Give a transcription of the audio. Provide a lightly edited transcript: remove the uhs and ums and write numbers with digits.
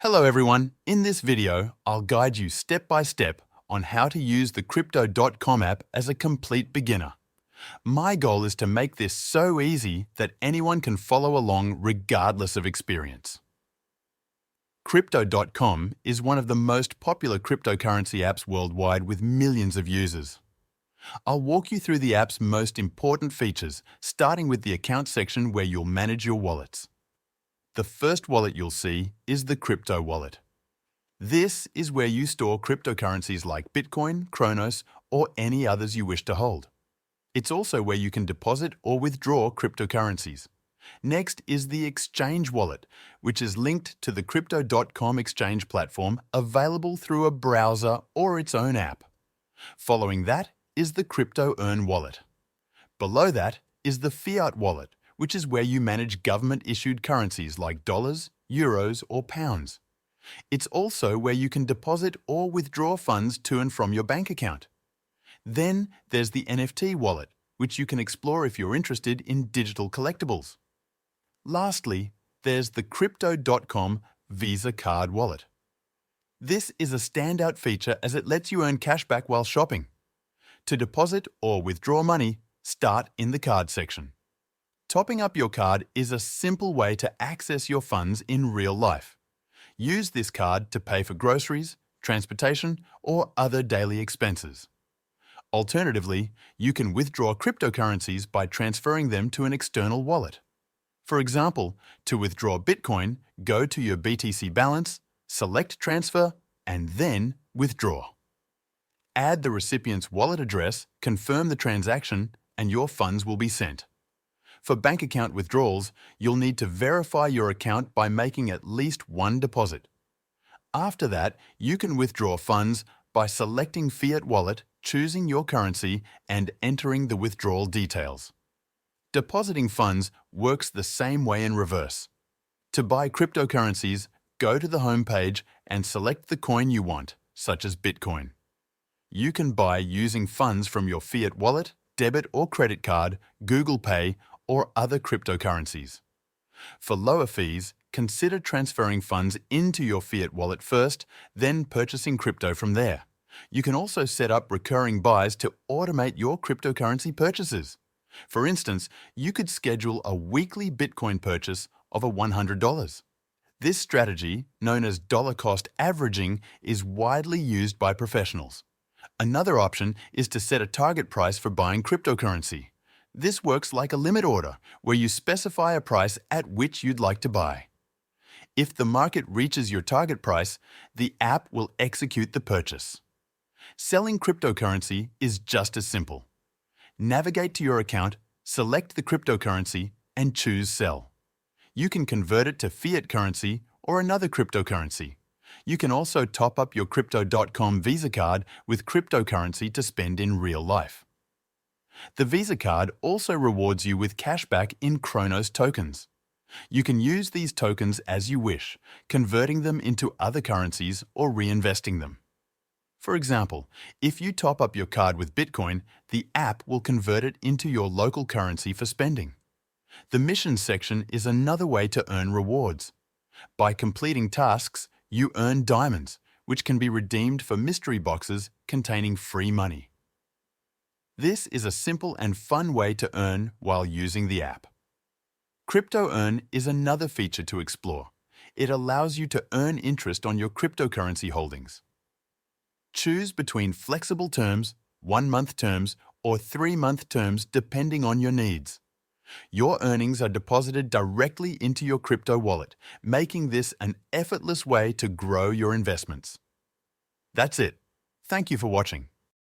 Hello everyone, in this video I'll guide you step by step on how to use the Crypto.com app as a complete beginner. My goal is to make this so easy that anyone can follow along regardless of experience. Crypto.com is one of the most popular cryptocurrency apps worldwide with millions of users. I'll walk you through the app's most important features, starting with the account section where you'll manage your wallets. The first wallet you'll see is the Crypto Wallet. This is where you store cryptocurrencies like Bitcoin, Kronos, or any others you wish to hold. It's also where you can deposit or withdraw cryptocurrencies. Next is the Exchange Wallet, which is linked to the Crypto.com exchange platform available through a browser or its own app. Following that is the Crypto Earn Wallet. Below that is the Fiat Wallet, which is where you manage government-issued currencies like dollars, euros, or pounds. It's also where you can deposit or withdraw funds to and from your bank account. Then there's the NFT wallet, which you can explore if you're interested in digital collectibles. Lastly, there's the Crypto.com Visa Card Wallet. This is a standout feature as it lets you earn cashback while shopping. To deposit or withdraw money, start in the card section. Topping up your card is a simple way to access your funds in real life. Use this card to pay for groceries, transportation, or other daily expenses. Alternatively, you can withdraw cryptocurrencies by transferring them to an external wallet. For example, to withdraw Bitcoin, go to your BTC balance, select Transfer, and then Withdraw. Add the recipient's wallet address, confirm the transaction, and your funds will be sent. For bank account withdrawals, you'll need to verify your account by making at least one deposit. After that, you can withdraw funds by selecting Fiat Wallet, choosing your currency, and entering the withdrawal details. Depositing funds works the same way in reverse. To buy cryptocurrencies, go to the home page and select the coin you want, such as Bitcoin. You can buy using funds from your Fiat Wallet, debit or credit card, Google Pay, or other cryptocurrencies. For lower fees, consider transferring funds into your Fiat wallet first, then purchasing crypto from there. You can also set up recurring buys to automate your cryptocurrency purchases. For instance, you could schedule a weekly Bitcoin purchase of $100. This strategy, known as dollar cost averaging, is widely used by professionals. Another option is to set a target price for buying cryptocurrency. This works like a limit order, where you specify a price at which you'd like to buy. If the market reaches your target price, the app will execute the purchase. Selling cryptocurrency is just as simple. Navigate to your account, select the cryptocurrency, and choose Sell. You can convert it to fiat currency or another cryptocurrency. You can also top up your Crypto.com Visa card with cryptocurrency to spend in real life. The Visa card also rewards you with cashback in Kronos tokens. You can use these tokens as you wish, converting them into other currencies or reinvesting them. For example, if you top up your card with Bitcoin, the app will convert it into your local currency for spending. The Missions section is another way to earn rewards. By completing tasks, you earn diamonds, which can be redeemed for mystery boxes containing free money. This is a simple and fun way to earn while using the app. Crypto Earn is another feature to explore. It allows you to earn interest on your cryptocurrency holdings. Choose between flexible terms, 1-month terms, or 3-month terms depending on your needs. Your earnings are deposited directly into your crypto wallet, making this an effortless way to grow your investments. That's it. Thank you for watching.